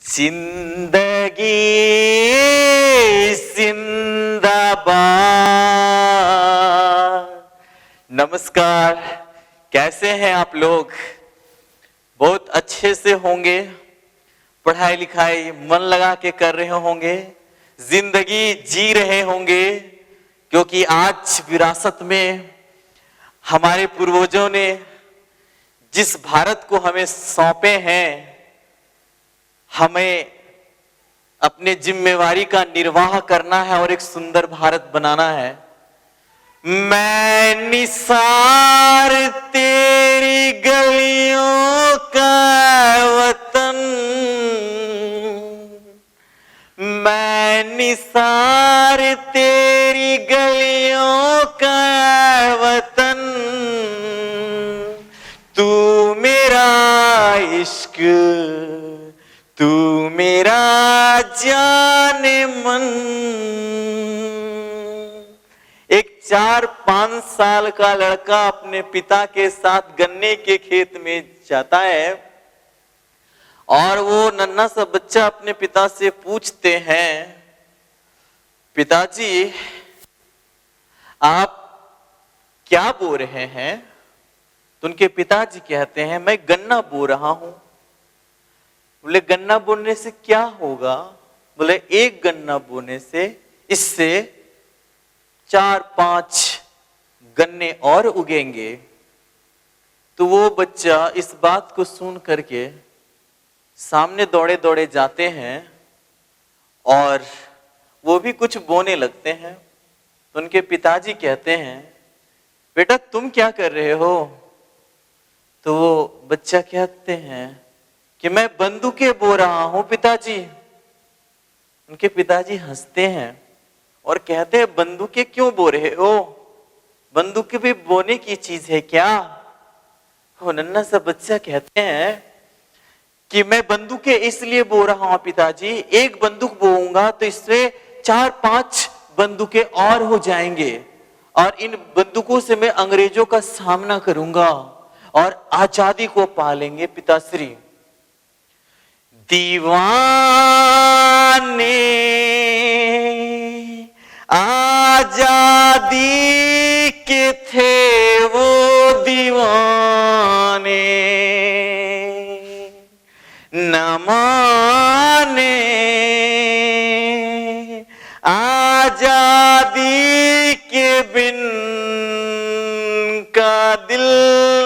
जिंदगी जिंदाबाद। नमस्कार, कैसे हैं आप लोग? बहुत अच्छे से होंगे, पढ़ाई लिखाई मन लगा के कर रहे होंगे, जिंदगी जी रहे होंगे, क्योंकि आज विरासत में हमारे पूर्वजों ने जिस भारत को हमें सौंपे हैं, हमें अपने जिम्मेवारी का निर्वाह करना है और एक सुंदर भारत बनाना है। मैं निसार तेरी गलियों का वतन, मैं निसार तेरी गलियों का वतन, तू मेरा इश्क, तू मेरा जाने मन। एक 4-5 साल का लड़का अपने पिता के साथ गन्ने के खेत में जाता है और वो नन्हा सा बच्चा अपने पिता से पूछते हैं, पिताजी आप क्या बो रहे हैं? तो उनके पिताजी कहते हैं, मैं गन्ना बो रहा हूं। बोले गन्ना बोने से क्या होगा? बोले एक गन्ना बोने से इससे 4-5 गन्ने और उगेंगे। तो वो बच्चा इस बात को सुन करके सामने दौड़े दौड़े जाते हैं और वो भी कुछ बोने लगते हैं। तो उनके पिताजी कहते हैं, बेटा तुम क्या कर रहे हो? तो वो बच्चा कहते हैं कि मैं बंदूकें बो रहा हूं पिताजी। उनके पिताजी हंसते हैं और कहते हैं, बंदूकें क्यों बो रहे हो? बंदूकें भी बोने की चीज है क्या? वो नन्हा सा बच्चा कहते हैं कि मैं बंदूकें इसलिए बो रहा हूं पिताजी, एक बंदूक बोऊंगा तो इससे 4-5 बंदूकें और हो जाएंगे और इन बंदूकों से मैं अंग्रेजों का सामना करूंगा और आजादी को पालेंगे पिताश्री। दीवाने आजादी के थे वो दीवाने, न माने आजादी के बिन का दिल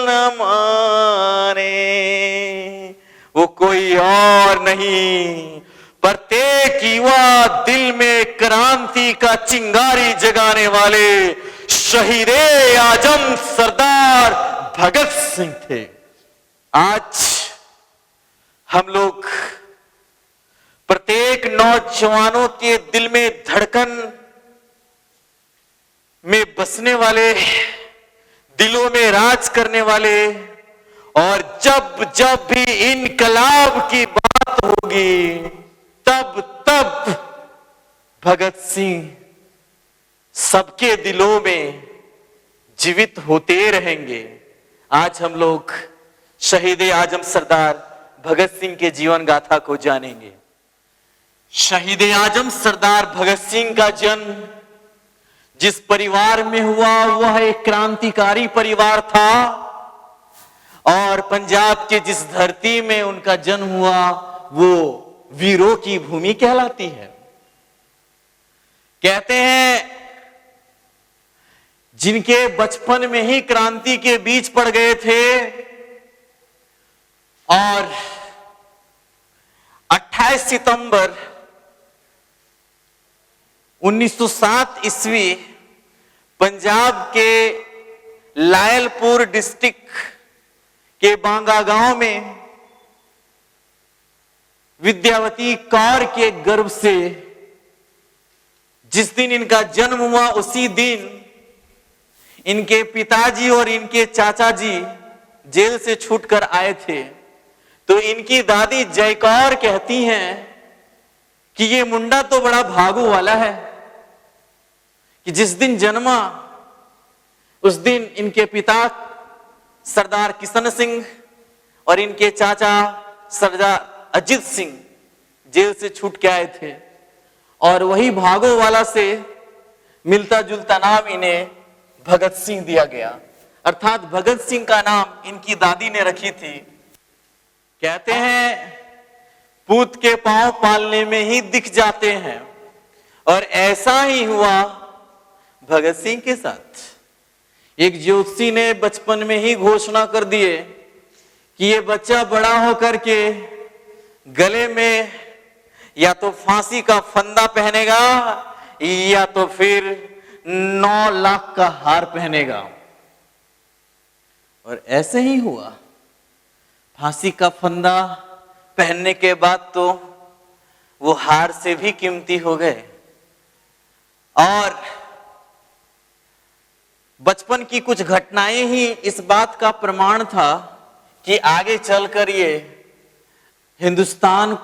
न माने। वो कोई और नहीं, प्रत्येक युवा दिल में क्रांति का चिंगारी जगाने वाले शहीदे आजम सरदार भगत सिंह थे। आज हम लोग प्रत्येक नौजवानों के दिल में धड़कन में बसने वाले, दिलों में राज करने वाले, और जब जब भी इनकलाब की बात होगी तब तब भगत सिंह सबके दिलों में जीवित होते रहेंगे। आज हम लोग शहीद आजम सरदार भगत सिंह के जीवन गाथा को जानेंगे। शहीद आजम सरदार भगत सिंह का जन्म जिस परिवार में हुआ वह एक क्रांतिकारी परिवार था और पंजाब के जिस धरती में उनका जन्म हुआ वो वीरों की भूमि कहलाती है। कहते हैं जिनके बचपन में ही क्रांति के बीज पड़ गए थे और 28 सितंबर 1907 ईस्वी पंजाब के लायलपुर डिस्ट्रिक्ट के बांगा गांव में विद्यावती कौर के गर्भ से जिस दिन इनका जन्म हुआ उसी दिन इनके पिताजी और इनके चाचा जी जेल से छूटकर आए थे। तो इनकी दादी जयकौर कहती हैं कि ये मुंडा तो बड़ा भागू वाला है कि जिस दिन जन्मा उस दिन इनके पिता सरदार किशन सिंह और इनके चाचा सरदार अजीत सिंह जेल से छूट के आए थे, और वही भागो वाला से मिलता जुलता नाम इन्हें भगत सिंह दिया गया। अर्थात भगत सिंह का नाम इनकी दादी ने रखी थी। कहते हैं पूत के पांव पालने में ही दिख जाते हैं, और ऐसा ही हुआ भगत सिंह के साथ। एक ज्योतिषी ने बचपन में ही घोषणा कर दिए कि ये बच्चा बड़ा होकर के गले में या तो फांसी का फंदा पहनेगा या तो फिर 9 लाख का हार पहनेगा। और ऐसे ही हुआ। फांसी का फंदा पहनने के बाद तो वो हार से भी कीमती हो गए। और बचपन की कुछ घटनाएं ही इस बात का प्रमाण था कि आगे चलकर ये हिंदुस्तान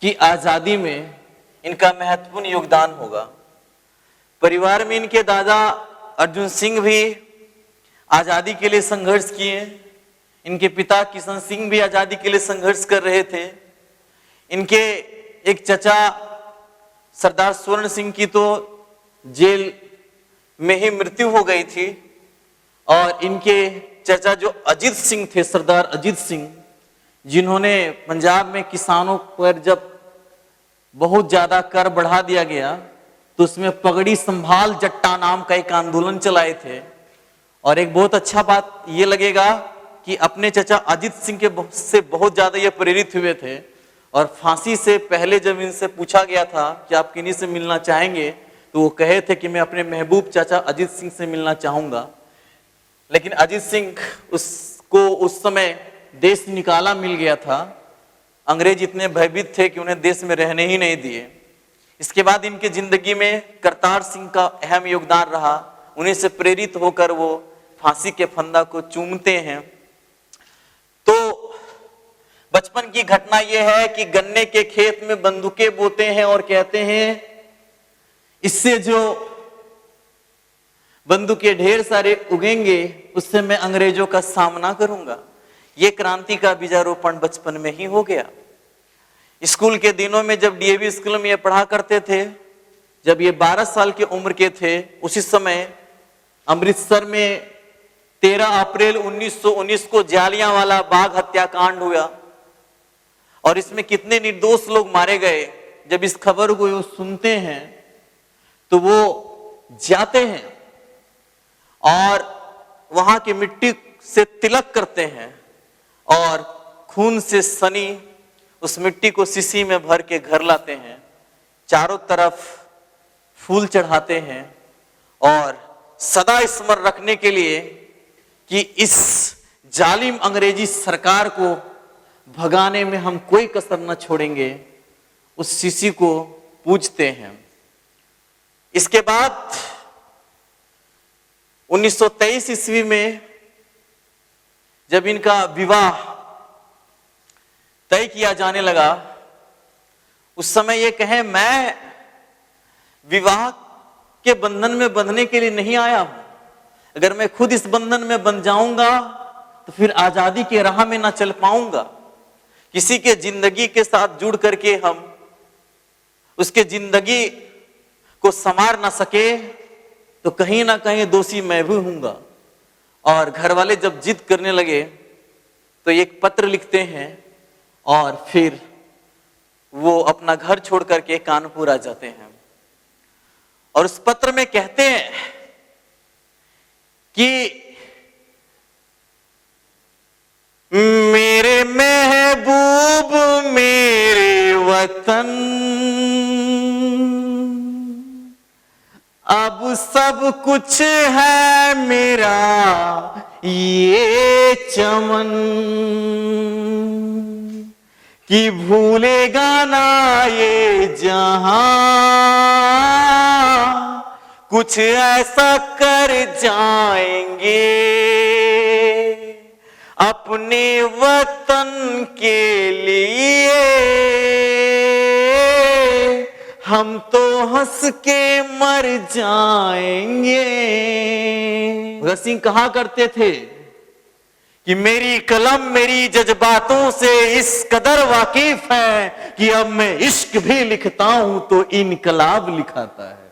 की आजादी में इनका महत्वपूर्ण योगदान होगा। परिवार में इनके दादा अर्जुन सिंह भी आजादी के लिए संघर्ष किए। इनके पिता किशन सिंह भी आजादी के लिए संघर्ष कर रहे थे। इनके एक चचा सरदार स्वर्ण सिंह की तो जेल में ही मृत्यु हो गई थी, और इनके चचा जो अजीत सिंह थे, सरदार अजीत सिंह, जिन्होंने पंजाब में किसानों पर जब बहुत ज्यादा कर बढ़ा दिया गया तो उसमें पगड़ी संभाल जट्टा नाम का एक आंदोलन चलाए थे। और एक बहुत अच्छा बात ये लगेगा कि अपने चचा अजीत सिंह के से बहुत ज्यादा ये प्रेरित हुए थे। और फांसी से पहले जब इनसे पूछा गया था कि आप किन्हीं से मिलना चाहेंगे, तो वो कहे थे कि मैं अपने महबूब चाचा अजीत सिंह से मिलना चाहूंगा। लेकिन अजीत सिंह उसको उस समय देश निकाला मिल गया था। अंग्रेज इतने भयभीत थे कि उन्हें देश में रहने ही नहीं दिए। इसके बाद इनके जिंदगी में करतार सिंह का अहम योगदान रहा। उन्हीं से प्रेरित होकर वो फांसी के फंदा को चूमते हैं। तो बचपन की घटना यह है कि गन्ने के खेत में बंदूकें बोते हैं और कहते हैं इससे जो बंदूकें ढेर सारे उगेंगे उससे मैं अंग्रेजों का सामना करूंगा। यह क्रांति का बीजारोपण बचपन में ही हो गया। स्कूल के दिनों में जब डीएवी स्कूल में ये पढ़ा करते थे, जब ये 12 साल की उम्र के थे, उसी समय अमृतसर में 13 अप्रैल 1919 को जालियांवाला बाग हत्याकांड हुआ। और इसमें कितने निर्दोष लोग मारे गए। जब इस खबर को वो सुनते हैं तो वो जाते हैं और वहां की मिट्टी से तिलक करते हैं और खून से सनी उस मिट्टी को शीशी में भर के घर लाते हैं। चारों तरफ फूल चढ़ाते हैं और सदा स्मरण रखने के लिए कि इस जालिम अंग्रेजी सरकार को भगाने में हम कोई कसर न छोड़ेंगे, उस शीशी को पूजते हैं। इसके बाद 1923 ईस्वी में जब इनका विवाह तय किया जाने लगा, उस समय ये कहे मैं विवाह के बंधन में बंधने के लिए नहीं आया हूं। अगर मैं खुद इस बंधन में बंध जाऊंगा तो फिर आजादी के राह में ना चल पाऊंगा। किसी के जिंदगी के साथ जुड़ करके हम उसके जिंदगी को संवार ना सके तो कहीं ना कहीं दोषी मैं भी हूंगा। और घर वाले जब जिद करने लगे तो एक पत्र लिखते हैं और फिर वो अपना घर छोड़ करके कानपुर आ जाते हैं। और उस पत्र में कहते हैं कि मेरे महबूब मेरे वतन अब सब कुछ है मेरा ये चमन कि भूलेगा ना ये जहां कुछ ऐसा कर जाएंगे अपने वतन के लिए हम तो हंस के मर जाएंगे। भगत सिंह कहा करते थे कि मेरी कलम मेरी जज्बातों से इस कदर वाकिफ है कि अब मैं इश्क भी लिखता हूं तो इनकलाब लिखाता है।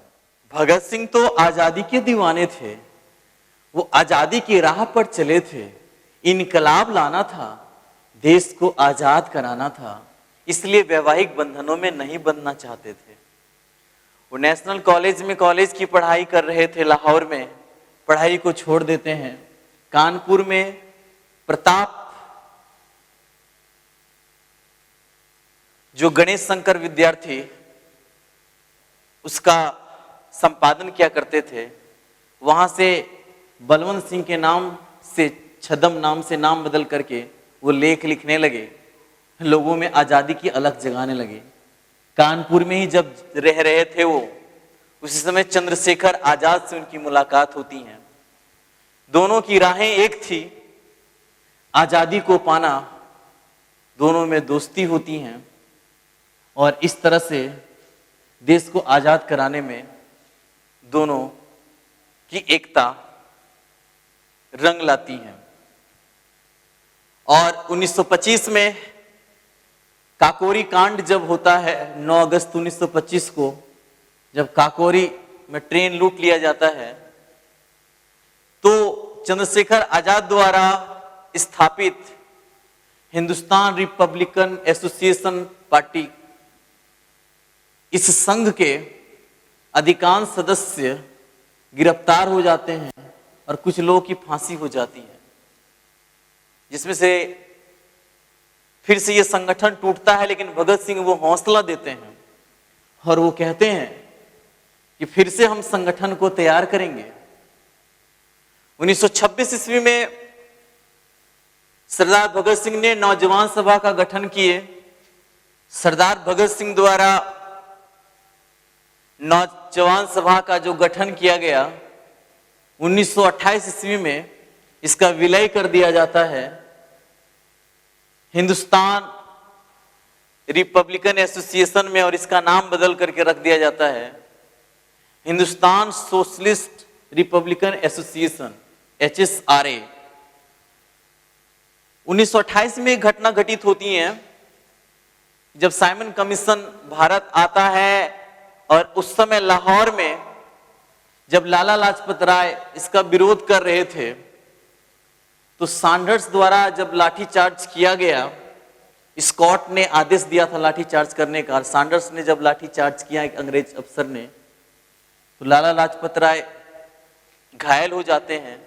भगत सिंह तो आजादी के दीवाने थे, वो आजादी की राह पर चले थे, इनकलाब लाना था, देश को आजाद कराना था, इसलिए वैवाहिक बंधनों में नहीं बंधना चाहते थे। वो नेशनल कॉलेज में कॉलेज की पढ़ाई कर रहे थे, लाहौर में पढ़ाई को छोड़ देते हैं। कानपुर में प्रताप जो गणेश शंकर विद्यार्थी उसका संपादन किया करते थे, वहां से बलवंत सिंह के नाम से छदम नाम से नाम बदल करके वो लेख लिखने लगे, लोगों में आजादी की अलग जगाने लगे। कानपुर में ही जब रह रहे थे वो, उसी समय चंद्रशेखर आजाद से उनकी मुलाकात होती है। दोनों की राहें एक थी, आजादी को पाना, दोनों में दोस्ती होती हैं और इस तरह से देश को आजाद कराने में दोनों की एकता रंग लाती है। और 1925 में काकोरी कांड जब होता है, 9 अगस्त 1925 को, जब काकोरी में ट्रेन लूट लिया जाता है, तो चंद्रशेखर आजाद द्वारा स्थापित हिंदुस्तान रिपब्लिकन एसोसिएशन पार्टी, इस संघ के अधिकांश सदस्य गिरफ्तार हो जाते हैं और कुछ लोगों की फांसी हो जाती है, जिसमें से फिर से यह संगठन टूटता है। लेकिन भगत सिंह वो हौसला देते हैं और वो कहते हैं कि फिर से हम संगठन को तैयार करेंगे। 1926 ईस्वी में सरदार भगत सिंह ने नौजवान सभा का गठन किए। सरदार भगत सिंह द्वारा नौजवान सभा का जो गठन किया गया, 1928 ईस्वी में इसका विलय कर दिया जाता है, हिंदुस्तान रिपब्लिकन एसोसिएशन में, और इसका नाम बदल करके रख दिया जाता है Hindustan socialist Republican association, HSRA। 1928 में एक घटना घटित होती है जब साइमन कमीशन भारत आता है, और उस समय लाहौर में जब लाला लाजपत राय इसका विरोध कर रहे थे, तो सैंडर्स द्वारा जब लाठीचार्ज किया गया, स्कॉट ने आदेश दिया था लाठीचार्ज करने का, सैंडर्स ने जब लाठीचार्ज किया एक अंग्रेज अफसर ने, तो लाला लाजपत राय घायल हो जाते हैं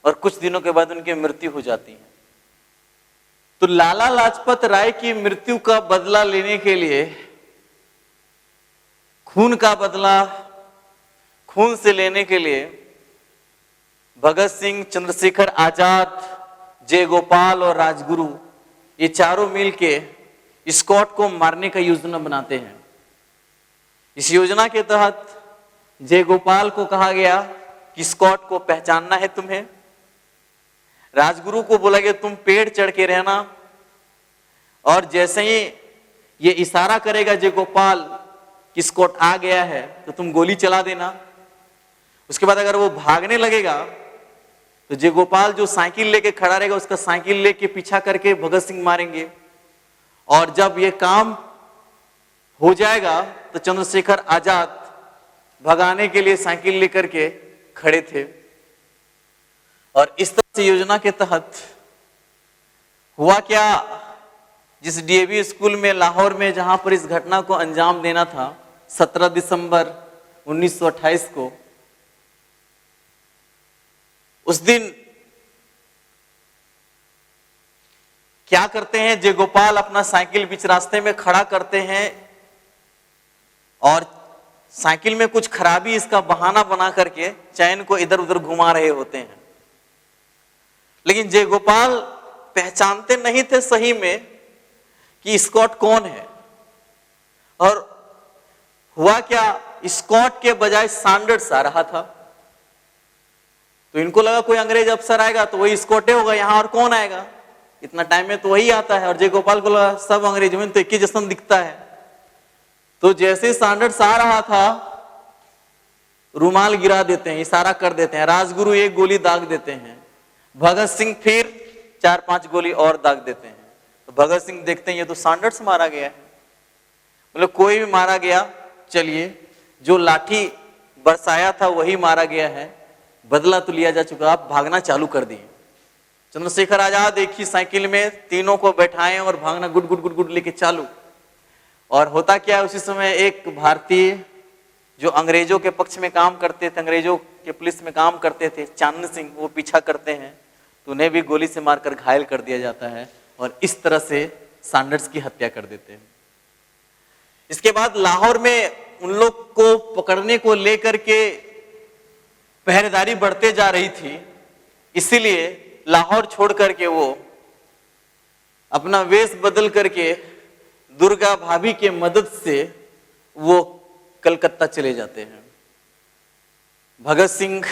और कुछ दिनों के बाद उनकी मृत्यु हो जाती है। तो लाला लाजपत राय की मृत्यु का बदला लेने के लिए, खून का बदला खून से लेने के लिए, भगत सिंह, चंद्रशेखर आजाद, जयगोपाल और राजगुरु, ये चारों मिलके स्कॉट को मारने का योजना बनाते हैं। इस योजना के तहत जयगोपाल को कहा गया कि स्कॉट को पहचानना है तुम्हें। राजगुरु को बोला गया तुम पेड़ चढ़ के रहना, और जैसे ही ये इशारा करेगा जयगोपाल कि स्कॉट आ गया है तो तुम गोली चला देना। उसके बाद अगर वो भागने लगेगा तो जयगोपाल जो साइकिल लेके खड़ा रहेगा, उसका साइकिल लेके पीछा करके भगत सिंह मारेंगे। और जब ये काम हो जाएगा तो चंद्रशेखर आजाद भगाने के लिए साइकिल लेकर के खड़े थे। और इस तरह से योजना के तहत हुआ क्या, जिस डीएवी स्कूल में लाहौर में जहां पर इस घटना को अंजाम देना था, 17 दिसंबर 1928 को, उस दिन क्या करते हैं, जयगोपाल अपना साइकिल बीच रास्ते में खड़ा करते हैं और साइकिल में कुछ खराबी इसका बहाना बना करके चैन को इधर उधर घुमा रहे होते हैं। लेकिन जयगोपाल पहचानते नहीं थे सही में कि स्कॉट कौन है। और हुआ क्या, स्कॉट के बजाय सैंडर्स आ रहा था। तो इनको लगा कोई अंग्रेज अफसर आएगा तो वही स्कॉटे होगा यहां, और कौन आएगा, इतना टाइम में तो वही आता है। और जयगोपाल को लगा सब अंग्रेज में तो एक ही जैसा दिखता है। तो जैसे सैंडर्स आ रहा था, रुमाल गिरा देते हैं, इशारा कर देते हैं, राजगुरु एक गोली दाग देते हैं। भगत सिंह फिर 4-5 गोली और दाग देते हैं। तो भगत सिंह देखते हैं ये तो सांडर्स मारा गया है, मतलब कोई भी मारा गया, चलिए जो लाठी बरसाया था वही मारा गया है, बदला तो लिया जा चुका, आप भागना चालू कर दिए। चंद्रशेखर आजाद एक ही साइकिल में तीनों को बैठाएं और भागना गुड गुड गुड गुड लेके चालू। और होता क्या है, उसी समय एक भारतीय जो अंग्रेजों के पक्ष में काम करते थे, अंग्रेजों के पुलिस में काम करते थे, चांदनी सिंह, वो पीछा करते हैं तो उन्हें भी गोली से मारकर घायल कर दिया जाता है और इस तरह से सैंडर्स की हत्या कर देते हैं। इसके बाद लाहौर में उन लोग को पकड़ने को लेकर के पहरेदारी बढ़ते जा रही थी, इसीलिए लाहौर छोड़ करके वो अपना वेश बदल करके दुर्गा भाभी के मदद से वो कलकत्ता चले जाते हैं। भगत सिंह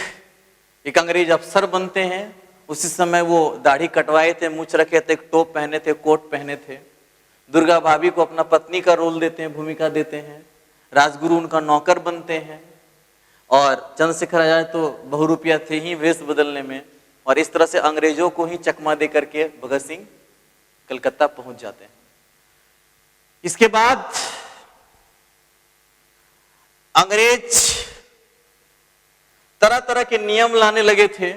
एक अंग्रेज अफसर बनते हैं, उसी समय वो दाढ़ी कटवाए थे, मूछ रखे थे, टोप पहने थे, कोट पहने थे। दुर्गा भाभी को अपना पत्नी का रोल देते हैं, भूमिका देते हैं, राजगुरु उनका नौकर बनते हैं और चंद्रशेखर आजाद तो बहुरूपिया थे ही वेश बदलने में, और इस तरह से अंग्रेजों को ही चकमा दे करके भगत सिंह कलकत्ता पहुंच जाते हैं। इसके बाद अंग्रेज तरह तरह के नियम लाने लगे थे।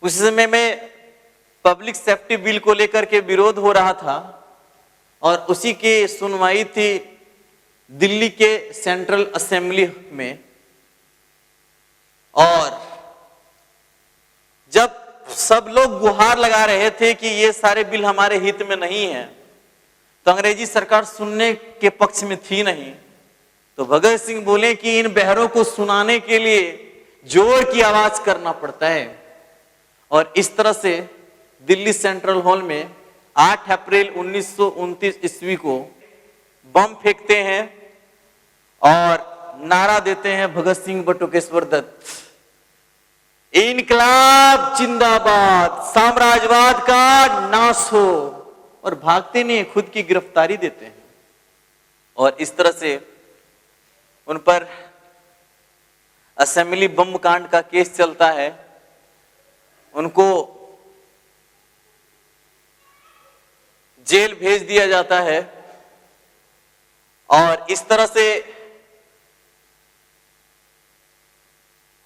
उस समय में पब्लिक सेफ्टी बिल को लेकर के विरोध हो रहा था और उसी की सुनवाई थी दिल्ली के सेंट्रल असेंबली में। और जब सब लोग गुहार लगा रहे थे कि ये सारे बिल हमारे हित में नहीं है, तो अंग्रेजी सरकार सुनने के पक्ष में थी नहीं। तो भगत सिंह बोले कि इन बहरों को सुनाने के लिए जोर की आवाज करना पड़ता है, और इस तरह से दिल्ली सेंट्रल हॉल में 8 अप्रैल 1929 ईस्वी को बम फेंकते हैं और नारा देते हैं भगत सिंह बटुकेश्वर दत्त, इनकलाब जिंदाबाद, साम्राज्यवाद का नाश हो, और भागते नहीं, खुद की गिरफ्तारी देते हैं। और इस तरह से उन पर असेंबली बम कांड का केस चलता है, उनको जेल भेज दिया जाता है। और इस तरह से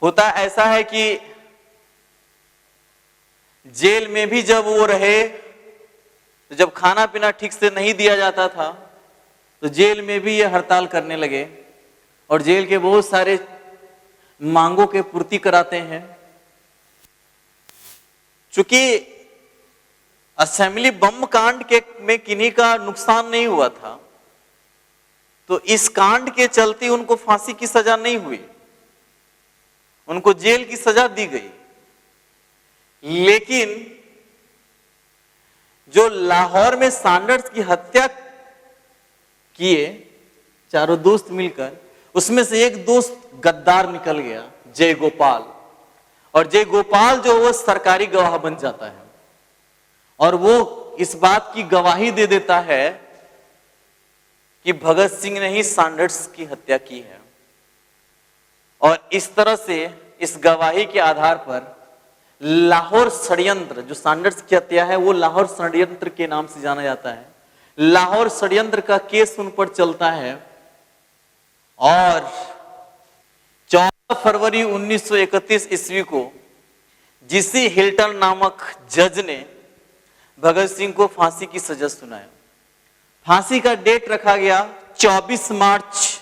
होता ऐसा है कि जेल में भी जब वो रहे, तो जब खाना पीना ठीक से नहीं दिया जाता था तो जेल में भी ये हड़ताल करने लगे और जेल के बहुत सारे मांगों के पूर्ति कराते हैं। चूंकि असेंबली बम कांड के में किन्हीं का नुकसान नहीं हुआ था, तो इस कांड के चलते उनको फांसी की सजा नहीं हुई, उनको जेल की सजा दी गई। लेकिन जो लाहौर में सैंडर्स की हत्या किए चारों दोस्त मिलकर, उसमें से एक दोस्त गद्दार निकल गया, जय गोपाल। और जय गोपाल जो वो सरकारी गवाह बन जाता है और वो इस बात की गवाही दे देता है कि भगत सिंह ने ही सैंडर्स की हत्या की है। और इस तरह से इस गवाही के आधार पर लाहौर षड्यंत्र, जो सैंडर्स की हत्या है वो लाहौर षड्यंत्र के नाम से जाना जाता है, लाहौर षड्यंत्र का केस उन पर चलता है। और 14 फरवरी 1931 ईस्वी को जीसी हिल्टन नामक जज ने भगत सिंह को फांसी की सजा सुनाया। फांसी का डेट रखा गया 24 मार्च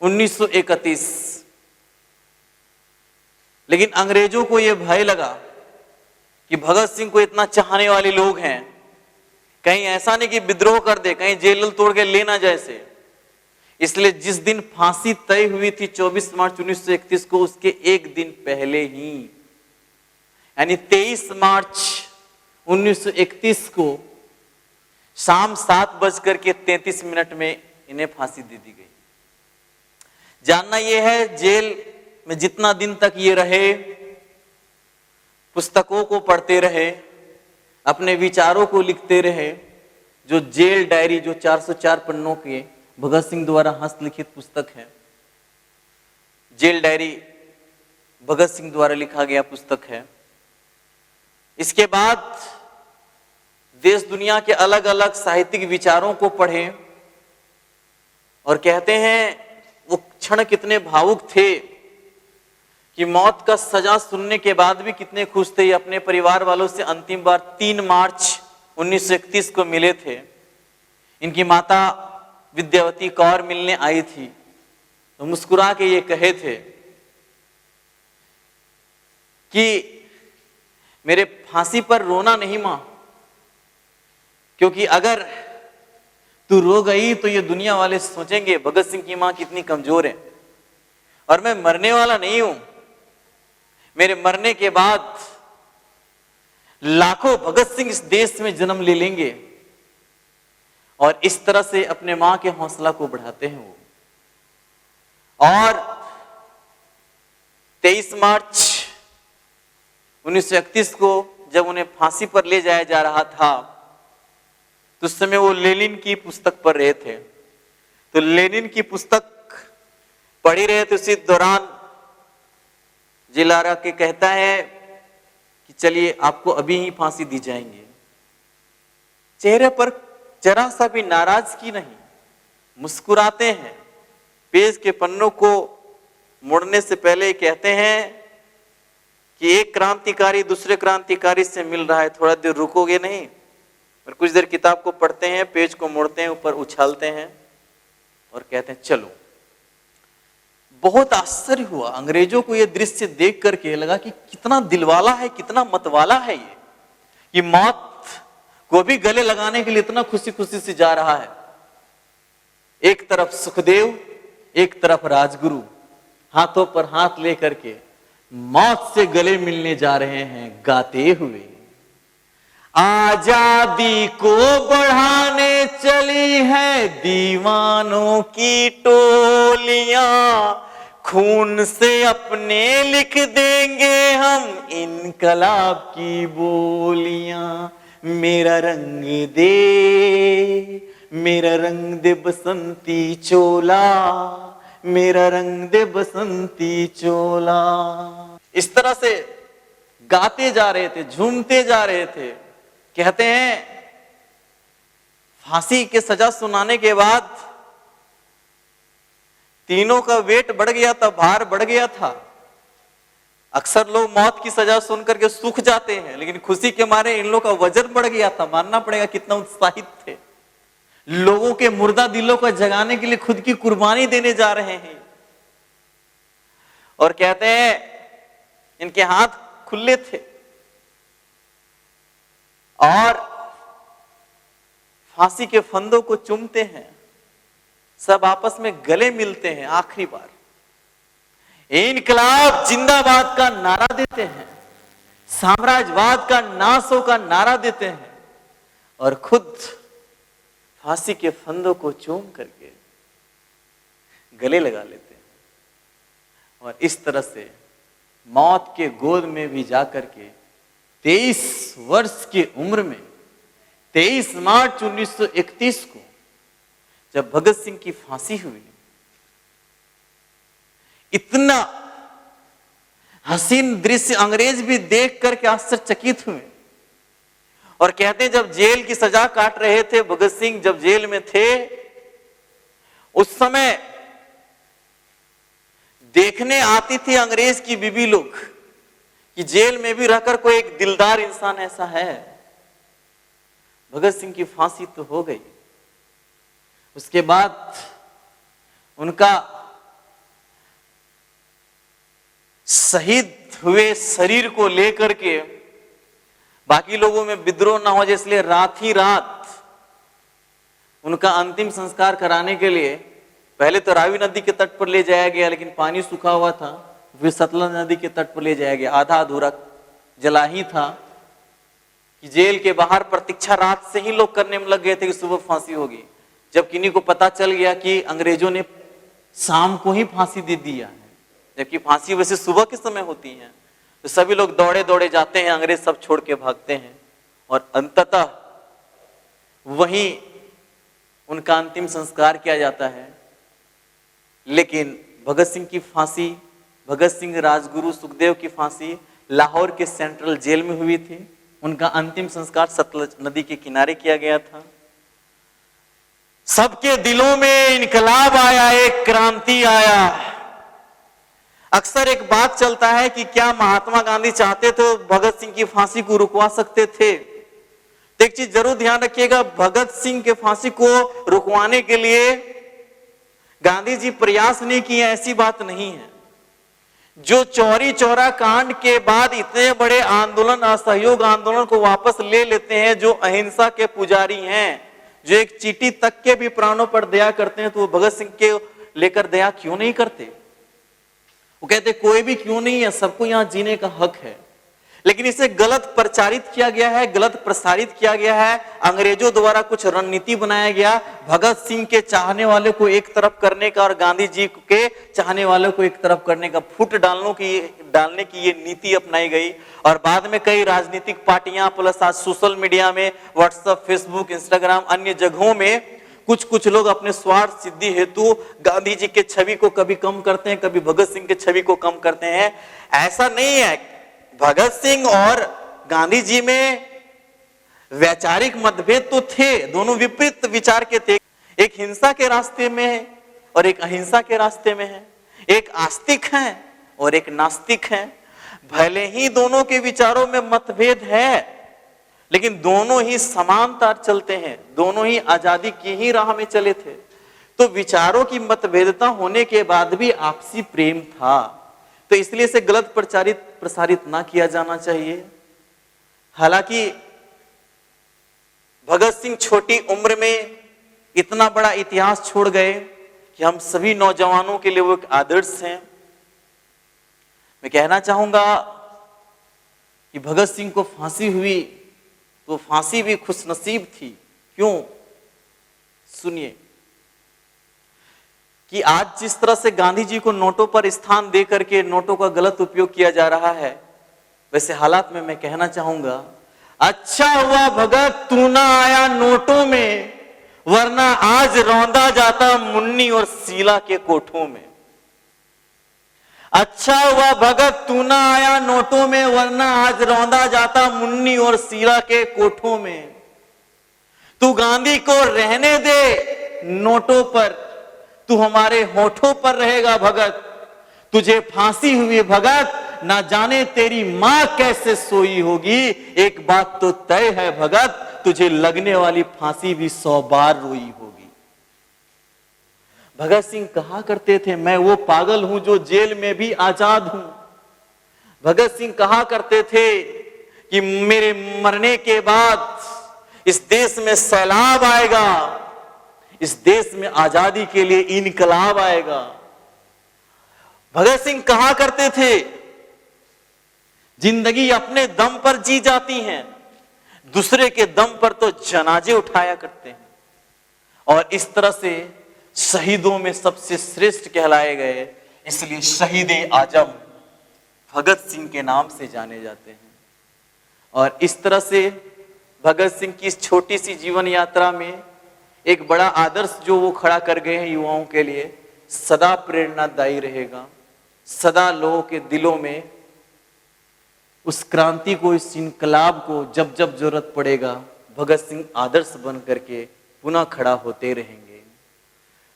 1931। लेकिन अंग्रेजों को यह भय लगा कि भगत सिंह को इतना चाहने वाले लोग हैं, कहीं ऐसा नहीं कि विद्रोह कर दे, कहीं जेल तोड़ के लेना जैसे। इसलिए जिस दिन फांसी तय हुई थी 24 मार्च 1931 को, उसके एक दिन पहले ही यानी 23 मार्च 1931 को शाम 7:33 में इन्हें फांसी दे दी गई। जानना यह है, जेल में जितना दिन तक ये रहे, पुस्तकों को पढ़ते रहे, अपने विचारों को लिखते रहे। जो जेल डायरी, जो 404 पन्नों के भगत सिंह द्वारा हस्तलिखित पुस्तक है, जेल डायरी भगत सिंह द्वारा लिखा गया पुस्तक है। इसके बाद देश दुनिया के अलग अलग साहित्यिक विचारों को पढ़ें और कहते हैं वो क्षण कितने भावुक थे कि मौत का सजा सुनने के बाद भी कितने खुश थे। अपने परिवार वालों से अंतिम बार 3 मार्च 1931 को मिले थे। इनकी माता विद्यावती कौर मिलने आई थी तो मुस्कुरा के ये कहे थे कि मेरे फांसी पर रोना नहीं मां, क्योंकि अगर तू रो गई तो ये दुनिया वाले सोचेंगे भगत सिंह की मां कितनी कमजोर है। और मैं मरने वाला नहीं हूं, मेरे मरने के बाद लाखों भगत सिंह इस देश में जन्म ले लेंगे। और इस तरह से अपने मां के हौसला को बढ़ाते हैं वो। और 23 मार्च 1931 को जब उन्हें फांसी पर ले जाया जा रहा था तो उस समय वो लेनिन की पुस्तक पढ़ रहे थे। तो लेनिन की पुस्तक पढ़ ही रहे थे, उसी दौरान जिलारा के कहता है कि चलिए आपको अभी ही फांसी दी जाएंगे। चेहरे पर जरा सा भी नाराजगी नहीं, मुस्कुराते हैं। पेज के पन्नों को मोड़ने से पहले कहते हैं कि एक क्रांतिकारी दूसरे क्रांतिकारी से मिल रहा है, थोड़ा देर रुकोगे नहीं? और कुछ देर किताब को पढ़ते हैं, पेज को मोड़ते हैं, ऊपर उछालते हैं और कहते हैं चलो। बहुत आश्चर्य हुआ अंग्रेजों को यह दृश्य देख करके, लगा कि कितना दिलवाला है, कितना मतवाला है ये, कि मौत को भी गले लगाने के लिए इतना खुशी खुशी से जा रहा है। एक तरफ सुखदेव, एक तरफ राजगुरु हाथों पर हाथ लेकर के मौत से गले मिलने जा रहे हैं गाते हुए। आजादी को बढ़ाने चली है दीवानों की टोलियां, खून से अपने लिख देंगे हम इनकलाब की बोलियां। मेरा रंग दे, मेरा रंग दे बसंती चोला, मेरा रंग दे बसंती चोला। इस तरह से गाते जा रहे थे, झूमते जा रहे थे। कहते हैं फांसी के सजा सुनाने के बाद तीनों का वेट बढ़ गया था, भार बढ़ गया था। अक्सर लोग मौत की सजा सुन करके सूख जाते हैं, लेकिन खुशी के मारे इन लोगों का वजन बढ़ गया था। मानना पड़ेगा कितना उत्साहित थे। लोगों के मुर्दा दिलों को जगाने के लिए खुद की कुर्बानी देने जा रहे हैं। और कहते हैं इनके हाथ खुले थे और फांसी के फंदों को चूमते हैं। सब आपस में गले मिलते हैं आखिरी बार। इनकलाब जिंदाबाद का नारा देते हैं, साम्राज्यवाद का नाश हो का नारा देते हैं और खुद फांसी के फंदों को चूम करके गले लगा लेते हैं। और इस तरह से मौत के गोद में भी जाकर के 23 वर्ष की उम्र में 23 मार्च 1931 को जब भगत सिंह की फांसी हुई, इतना हसीन दृश्य अंग्रेज भी देख करके आश्चर्यचकित हुए। और कहते हैं जब जेल की सजा काट रहे थे भगत सिंह, जब जेल में थे, उस समय देखने आती थी अंग्रेज की बीबी लोग कि जेल में भी रहकर कोई एक दिलदार इंसान ऐसा है। भगत सिंह की फांसी तो हो गई, उसके बाद उनका शहीद हुए शरीर को लेकर के बाकी लोगों में विद्रोह ना हो जाए, इसलिए रात ही रात उनका अंतिम संस्कार कराने के लिए पहले तो रावी नदी के तट पर ले जाया गया, लेकिन पानी सूखा हुआ था। फिर सतलज नदी के तट पर ले जाया गया। आधा अधूरा जला ही था कि जेल के बाहर प्रतीक्षा रात से ही लोग करने में लग गए थे कि सुबह फांसी होगी। जब किन्हीं को पता चल गया कि अंग्रेजों ने शाम को ही फांसी दे दिया है, जबकि फांसी वैसे सुबह के समय होती है, तो सभी लोग दौड़े दौड़े जाते हैं, अंग्रेज सब छोड़ के भागते हैं और अंततः वहीं उनका अंतिम संस्कार किया जाता है। लेकिन भगत सिंह की फांसी, भगत सिंह, राजगुरु, सुखदेव की फांसी लाहौर के सेंट्रल जेल में हुई थी उनका अंतिम संस्कार सतलज नदी के किनारे किया गया था। सबके दिलों में इनकलाब आया, एक क्रांति आया। अक्सर एक बात चलता है कि क्या महात्मा गांधी चाहते तो भगत सिंह की फांसी को रुकवा सकते थे। तो एक चीज जरूर ध्यान रखिएगा, भगत सिंह के फांसी को रुकवाने के लिए गांधी जी प्रयास नहीं किए, ऐसी बात नहीं है। जो चौरी चौरा कांड के बाद इतने बड़े आंदोलन, असहयोग आंदोलन को वापस ले लेते हैं, जो अहिंसा के पुजारी हैं, जो एक चींटी तक के भी प्राणों पर दया करते हैं, तो वो भगत सिंह के लेकर दया क्यों नहीं करते? वो कहते कोई भी क्यों नहीं है, सबको यहां जीने का हक है। लेकिन इसे गलत प्रचारित किया गया है, गलत प्रसारित किया गया है। अंग्रेजों द्वारा कुछ रणनीति बनाया गया, भगत सिंह के चाहने वाले को एक तरफ करने का और गांधी जी के चाहने वालों को एक तरफ करने का, फुट डालने की ये नीति अपनाई गई। और बाद में कई राजनीतिक पार्टियां प्लस आज सोशल मीडिया में व्हाट्सएप, फेसबुक, इंस्टाग्राम, अन्य जगहों में कुछ लोग अपने स्वार्थ सिद्धि हेतु गांधी जी के छवि को कभी कम करते हैं, कभी भगत सिंह के छवि को कम करते हैं। ऐसा नहीं है। भगत सिंह और गांधी जी में वैचारिक मतभेद तो थे, दोनों विपरीत विचार के थे। एक हिंसा के रास्ते में है और एक अहिंसा के रास्ते में है। एक आस्तिक है और एक नास्तिक है। भले ही दोनों के विचारों में मतभेद है, लेकिन दोनों ही समांतर चलते हैं, दोनों ही आजादी की ही राह में चले थे। तो विचारों की मतभेदता होने के बाद भी आपसी प्रेम था। तो इसलिए इसे गलत प्रसारित ना किया जाना चाहिए। हालांकि भगत सिंह छोटी उम्र में इतना बड़ा इतिहास छोड़ गए कि हम सभी नौजवानों के लिए वो एक आदर्श हैं। मैं कहना चाहूंगा कि भगत सिंह को फांसी हुई तो फांसी भी खुशनसीब थी। क्यों? सुनिए कि आज जिस तरह से गांधी जी को नोटों पर स्थान दे करके नोटों का गलत उपयोग किया जा रहा है, वैसे हालात में मैं कहना चाहूंगा, अच्छा हुआ भगत तू ना आया नोटों में, वरना आज रौंदा जाता मुन्नी और सीला के कोठों में। अच्छा हुआ भगत तू ना आया नोटों में, वरना आज रौंदा जाता मुन्नी और सीला के कोठों में। तू गांधी को रहने दे नोटों पर, तू हमारे होठों पर रहेगा भगत। तुझे फांसी हुई भगत, ना जाने तेरी मां कैसे सोई होगी। एक बात तो तय है भगत, तुझे लगने वाली फांसी भी 100 बार रोई होगी। भगत सिंह कहा करते थे, मैं वो पागल हूं जो जेल में भी आजाद हूं। भगत सिंह कहा करते थे कि मेरे मरने के बाद इस देश में सैलाब आएगा, इस देश में आजादी के लिए इनकलाब आएगा। भगत सिंह कहा करते थे, जिंदगी अपने दम पर जी जाती है, दूसरे के दम पर तो जनाजे उठाया करते हैं। और इस तरह से शहीदों में सबसे श्रेष्ठ कहलाए गए, इसलिए शहीद आजम भगत सिंह के नाम से जाने जाते हैं। और इस तरह से भगत सिंह की इस छोटी सी जीवन यात्रा में एक बड़ा आदर्श जो वो खड़ा कर गए हैं युवाओं के लिए, सदा प्रेरणादायी रहेगा। सदा लोगों के दिलों में उस क्रांति को, इस इनकलाब को जब जब जरूरत पड़ेगा, भगत सिंह आदर्श बन करके पुनः खड़ा होते रहेंगे।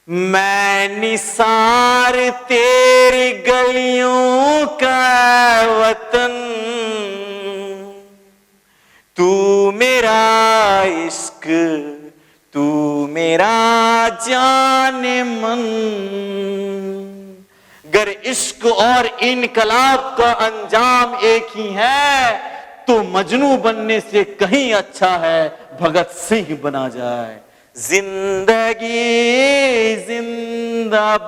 मैं निसार तेरी गलियों का वतन, तू मेरा इश्क, तू मेरा जाने मन। गर इश्क और इनकलाब का अंजाम एक ही है, तो मजनू बनने से कहीं अच्छा है भगत सिंह बना जाए। जिंदगी जिंदाबाद।